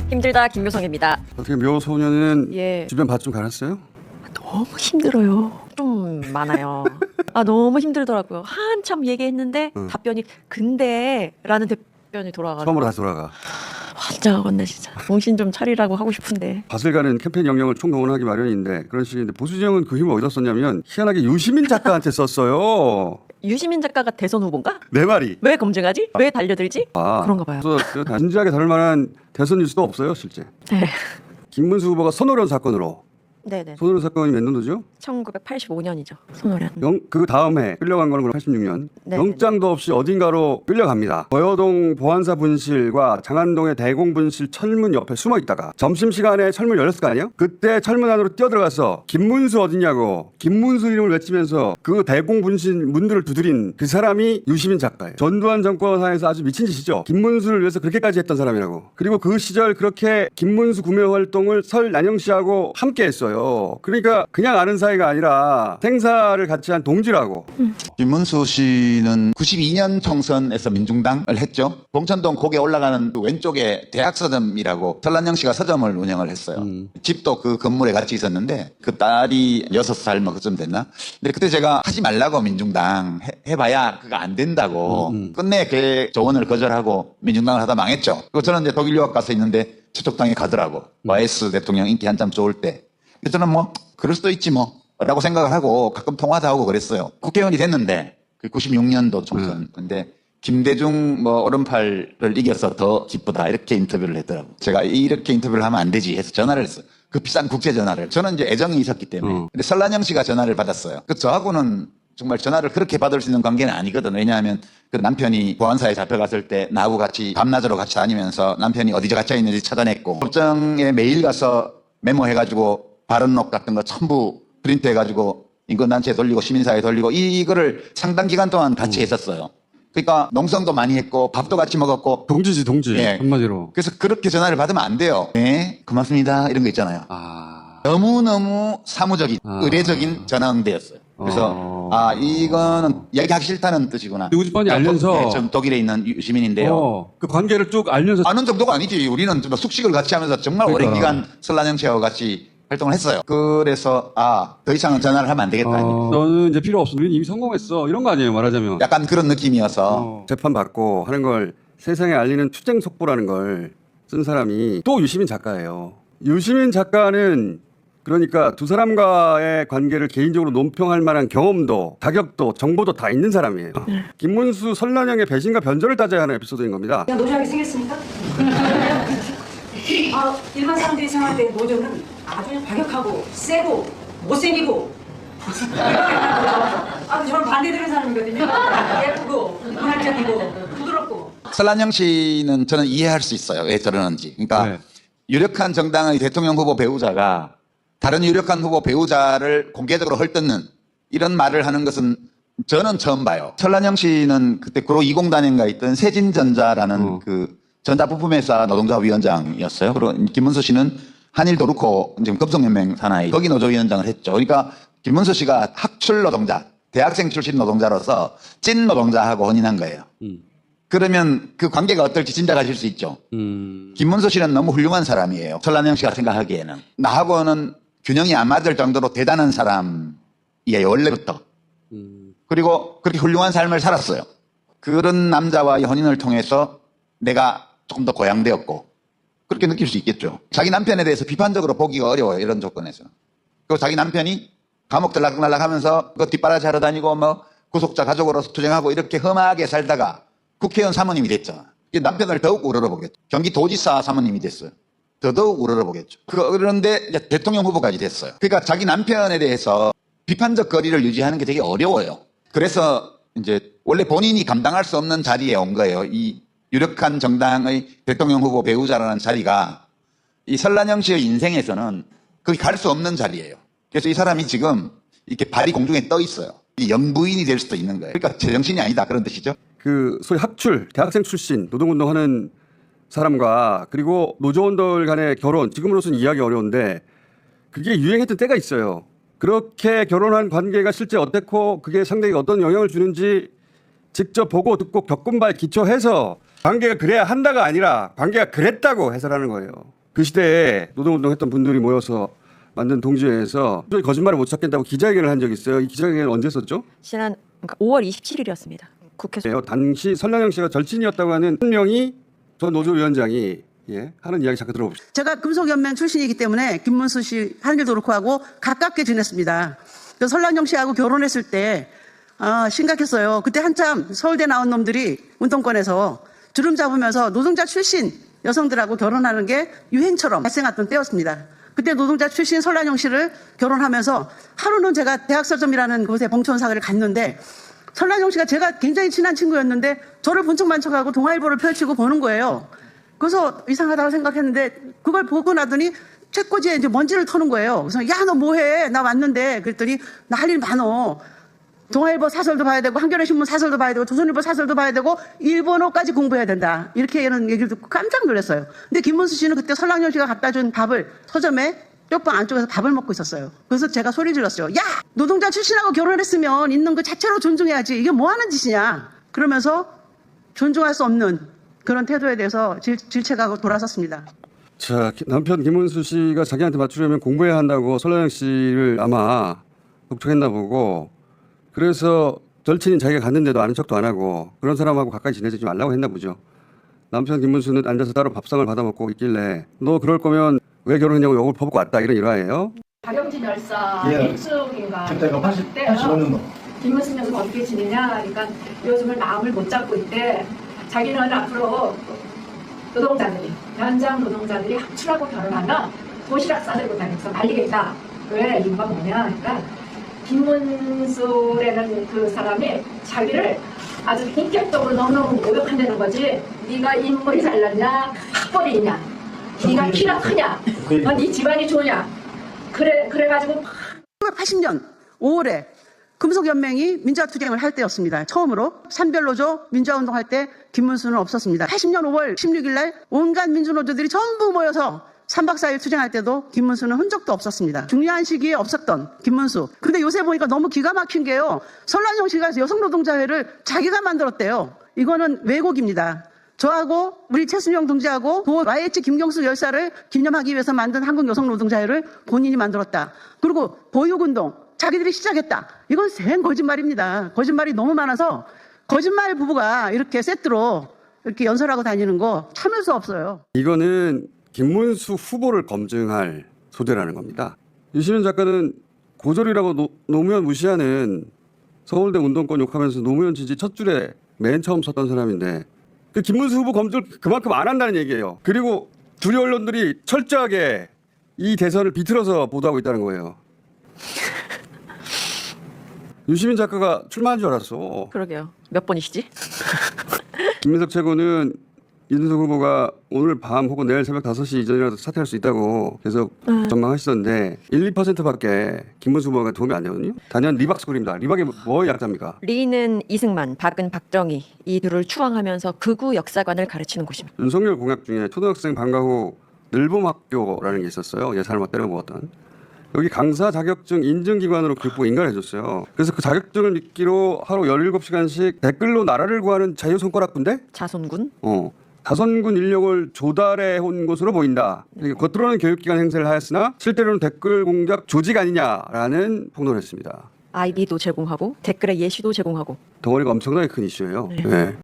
힘들다 김묘성입니다. 어떻게 묘소년은 예. 주변 밭 좀 갈았어요? 너무 힘들어요. 좀 많아요. 너무 힘들더라고요. 한참 얘기했는데 답변이 근데라는 답변이 돌아가지고 처음으로 다시 돌아가. 환장하겠네 진짜. 정신 좀 차리라고 하고 싶은데. 밭을 가는 캠페인 영역을 총동원하기 마련인데 그런 식인데 보수진영은 그 힘을 어디서 썼냐면 희한하게 유시민 작가한테 썼어요. 유시민 작가가 대선 후보인가? 내 말이. 왜 검증하지? 왜 달려들지? 그런가 봐요. 그래서 진지하게 다룰 만한 대선 뉴스도 없어요 실제. 네. 김문수 후보가 손오련 사건으로. 네네. 손오련 사건이 몇 년도죠? 1985년이죠. 손오련. 그 다음 해 끌려간 거는 86년. 네. 영장도 없이 어딘가로 끌려갑니다. 거여동 보안사 분실과 장안동의 대공 분실 철문 옆에 숨어 있다가 점심시간에 철문 열렸을 거 아니에요? 그때 철문 안으로 뛰어들어가서 김문수 어디냐고 김문수 이름을 외치면서 그 대공 분실 문들을 두드린 그 사람이 유시민 작가예요. 전두환 정권 하에서 아주 미친 짓이죠. 김문수를 위해서 그렇게까지 했던 사람이라고. 그리고 그 시절 그렇게 김문수 구매 활동을 설난영 씨하고 함께 했어요. 그러니까 그냥 아는 사이가 아니라 생사를 같이 한 동지라고. 김문수 씨는 92년 총선에서 민중당을 했죠. 봉천동 고개 올라가는 그 왼쪽에 대학 서점이라고 설란영 씨가 서점을 운영을 했어요. 집도 그 건물에 같이 있었는데 그 딸이 6살 뭐 그쯤 됐나? 근데 그때 제가 하지 말라고 민중당 해봐야 그거 안 된다고 끝내 그 조언을 거절하고 민중당을 하다 망했죠. 그리고 저는 이제 독일 유학 가서 있는데 저쪽 당에 가더라고. 와이스 대통령 인기 한참 좋을 때. 저는 뭐 그럴 수도 있지 뭐 라고 생각을 하고 가끔 통화도 하고 그랬어요. 국회의원이 됐는데 그 96년도 총선. 근데 김대중 뭐 오른팔을 이겨서 더 기쁘다 이렇게 인터뷰를 했더라고. 제가 이렇게 인터뷰를 하면 안 되지 해서 전화를 했어요. 그 비싼 국제 전화를. 저는 이제 애정이 있었기 때문에. 근데 설란영 씨가 전화를 받았어요. 그 저하고는 정말 전화를 그렇게 받을 수 있는 관계는 아니거든. 왜냐하면 그 남편이 보안사에 잡혀갔을 때 나하고 같이 밤낮으로 같이 다니면서 남편이 어디 갇혀 있는지 찾아냈고 법정에 매일 가서 메모해가지고 발언록 같은 거 전부 프린트해가지고 인권단체에 돌리고 시민사회에 돌리고 이거를 상당 기간 동안 같이 했었어요. 그러니까 농성도 많이 했고 밥도 같이 먹었고. 동지지 동지. 예. 한마디로. 그래서 그렇게 전화를 받으면 안 돼요. 네, 고맙습니다. 이런 거 있잖아요. 너무너무 사무적인, 의례적인 전화 응대였어요. 그래서 이거는 얘기하기 싫다는 뜻이구나. 누구 집 뻔히 알면서. 네, 전 독일에 있는 시민인데요. 그 관계를 쭉 알면서. 아는 정도가 아니지. 우리는 좀 숙식을 같이 하면서 정말 그러니까. 오랜 기간 설란영 씨하고 같이 활동을 했어요. 그래서 더 이상은 전화를 하면 안 되겠다. 너는 이제 필요 없어. 우리는 이미 성공했어. 이런 거 아니에요 말하자면. 약간 그런 느낌이어서. 재판 받고 하는 걸 세상에 알리는 투쟁 속보라는 걸 쓴 사람이 또 유시민 작가예요. 유시민 작가는 그러니까 두 사람과의 관계를 개인적으로 논평할 만한 경험도 자격도 정보도 다 있는 사람이에요. 김문수 설란영의 배신과 변절을 따져야 하는 에피소드인 겁니다. 그냥 노조하게 생겼습니까? 일반 사람들이 생각할 때 노조는 아주 과격하고 세고 못생기고 저는 반대되는 사람이거든요. 예쁘고 문학적이고 부드럽고. 설란영 씨는 저는 이해할 수 있어요. 왜 저러는지. 그러니까 유력한 정당의 대통령 후보 배우자가 다른 유력한 후보 배우자를 공개적으로 헐뜯는 이런 말을 하는 것은 저는 처음 봐요. 설란영 씨는 그때 구로 20단인가 있던 세진전자라는 그 전자부품회사 노동조합 위원장이었어요. 그리고 김문수 씨는 한일도르코 지금 금속연맹 산하의 거기 노조위원장을 했죠. 그러니까 김문수 씨가 학출 노동자, 대학생 출신 노동자로서 찐 노동자하고 혼인한 거예요. 그러면 그 관계가 어떨지 짐작하실 수 있죠. 김문수 씨는 너무 훌륭한 사람이에요. 설란영 씨가 생각하기에는. 나하고는 균형이 안 맞을 정도로 대단한 사람이에요. 원래부터. 그리고 그렇게 훌륭한 삶을 살았어요. 그런 남자와의 혼인을 통해서 내가 조금 더 고양되었고 그렇게 느낄 수 있겠죠. 자기 남편에 대해서 비판적으로 보기가 어려워요. 이런 조건에서. 그리고 자기 남편이 감옥 들락날락 하면서 그 뒷바라지 하러 다니고 뭐 구속자 가족으로서 투쟁하고 이렇게 험하게 살다가 국회의원 사모님이 됐죠. 남편을 더욱 우러러보겠죠. 경기도지사 사모님이 됐어요. 더더욱 우러러보겠죠. 그런데 이제 대통령 후보까지 됐어요. 그러니까 자기 남편에 대해서 비판적 거리를 유지하는 게 되게 어려워요. 그래서 이제 원래 본인이 감당할 수 없는 자리에 온 거예요. 이 유력한 정당의 대통령 후보 배우자라는 자리가 이 설란영 씨의 인생에서는 거기 갈 수 없는 자리예요. 그래서 이 사람이 지금 이렇게 발이 공중에 떠 있어요. 영부인이 될 수도 있는 거예요. 그러니까 제정신이 아니다 그런 뜻이죠. 그 소위 학출, 대학생 출신, 노동운동하는 사람과 그리고 노조원들 간의 결혼, 지금으로서는 이해하기 어려운데 그게 유행했던 때가 있어요. 그렇게 결혼한 관계가 실제 어땠고 그게 상대에게 어떤 영향을 주는지 직접 보고 듣고 겪은 바에 기초해서 관계가 그래야 한다가 아니라 관계가 그랬다고 해설하는 거예요. 그 시대에 노동운동했던 분들이 모여서 만든 동지회에서 거짓말을 못 찾겠다고 기자회견을 한 적이 있어요. 이 기자회견은 언제 썼죠? 지난 그러니까 5월 27일이었습니다. 국회에서. 당시 설량영 씨가 절친이었다고 하는 한 명이 전 노조위원장이 하는 이야기 잠깐 들어봅시다. 제가 금속연맹 출신이기 때문에 김문수 씨 하는 일도 그렇고 하고 가깝게 지냈습니다. 그래서 설랑영 씨하고 결혼했을 때 심각했어요. 그때 한참 서울대 나온 놈들이 운동권에서 주름 잡으면서 노동자 출신 여성들하고 결혼하는 게 유행처럼 발생했던 때였습니다. 그때 노동자 출신 설랑영 씨를 결혼하면서 하루는 제가 대학서점이라는 곳에 봉천사회를 갔는데 설랑영 씨가 제가 굉장히 친한 친구였는데 저를 본척 만척하고 동아일보를 펼치고 보는 거예요. 그래서 이상하다고 생각했는데 그걸 보고 나더니 책꽂이에 이제 먼지를 터는 거예요. 그래서 야, 너 뭐해? 나 왔는데. 그랬더니 나 할 일 많어. 동아일보 사설도 봐야 되고 한겨레신문 사설도 봐야 되고 조선일보 사설도 봐야 되고 일본어까지 공부해야 된다. 이렇게는 얘기를 듣고 깜짝 놀랐어요. 근데 김문수 씨는 그때 설랑영 씨가 갖다 준 밥을 서점에 쪽방 안쪽에서 밥을 먹고 있었어요. 그래서 제가 소리 질렀어요. 야! 노동자 출신하고 결혼했으면 있는 그 자체로 존중해야지. 이게 뭐 하는 짓이냐. 그러면서 존중할 수 없는 그런 태도에 대해서 질책하고 돌아섰습니다. 자, 남편 김문수 씨가 자기한테 맞추려면 공부해야 한다고 설량영 씨를 아마 독촉했나 보고 그래서 절친인 자기가 갔는데도 아는 척도 안 하고 그런 사람하고 가까이 지내지 말라고 했나 보죠. 남편 김문수는 앉아서 따로 밥상을 받아 먹고 있길래 너 그럴 거면 왜 결혼했냐고 욕을 퍼붓고 왔다 이런 일화예요. 박영진 열사 예. 일숙인가 그때가 85년도. 김문수 녀석 어떻게 지내냐 그러니까 요즘은 마음을 못 잡고 있대. 자기는 앞으로 노동자들이 현장 노동자들이 합출하고 결혼하면 도시락 싸들고 다니면서 난리겠다. 왜? 이유가 뭐냐 그러니까 김문수라는 그 사람이 자기를 아주 인격적으로 너무너무 모욕한다는 거지. 네가 인물이 잘났냐 학벌이냐 네가 키가 크냐 네 집안이 좋냐 그래가지고 1980년 5월에 금속연맹이 민주화투쟁을 할 때였습니다. 처음으로 산별노조 민주화운동할 때 김문수는 없었습니다. 80년 5월 16일 날 온갖 민주노조들이 전부 모여서 3박 4일 투쟁할 때도 김문수는 흔적도 없었습니다. 중요한 시기에 없었던 김문수. 근데 요새 보니까 너무 기가 막힌 게요. 설랑영 씨가 여성노동자회를 자기가 만들었대요. 이거는 왜곡입니다. 저하고 우리 최순영 동지하고 도 YH 김경수 열사를 기념하기 위해서 만든 한국여성노동자회를 본인이 만들었다. 그리고 보육운동 자기들이 시작했다. 이건 생 거짓말입니다. 거짓말이 너무 많아서 거짓말 부부가 이렇게 세트로 이렇게 연설하고 다니는 거 참을 수 없어요. 이거는 김문수 후보를 검증할 소재라는 겁니다. 유시민 작가는 고졸이라고 노무현 무시하는 서울대 운동권 욕하면서 노무현 지지 첫 줄에 맨 처음 섰던 사람인데 그 김문수 후보 검증을 그만큼 안 한다는 얘기예요. 그리고 주류 언론들이 철저하게 이 대선을 비틀어서 보도하고 있다는 거예요. 유시민 작가가 출마한 줄 알았어. 그러게요. 몇 번이시지? 김민석 최고는 이준석 후보가 오늘 밤 혹은 내일 새벽 5시 이전이라도 사퇴할 수 있다고 계속 전망하시던데 1, 2%밖에 김문수 후보가 도움이 안 되거든요. 단연 리박 스쿨입니다. 리박이 뭐 약자입니까? 리는 이승만, 박은 박정희 이 둘을 추앙하면서 극우 역사관을 가르치는 곳입니다. 윤석열 공약 중에 초등학생 방과 후 늘봄학교라는 게 있었어요. 예산을 때려 먹었던. 여기 강사 자격증 인증기관으로 교육부가 인가해줬어요. 그래서 그 자격증을 믿기로 하루 17시간씩 댓글로 나라를 구하는 자유손가락군데? 자손군? 자선군 인력을 조달해 온 것으로 보인다. 겉으로는 교육기관 행세를 하였으나 실제로는 댓글 공작 조직 아니냐라는 폭로를 했습니다. 아이디도 제공하고 댓글에 예시도 제공하고 덩어리가 엄청나게 큰 이슈예요. 네.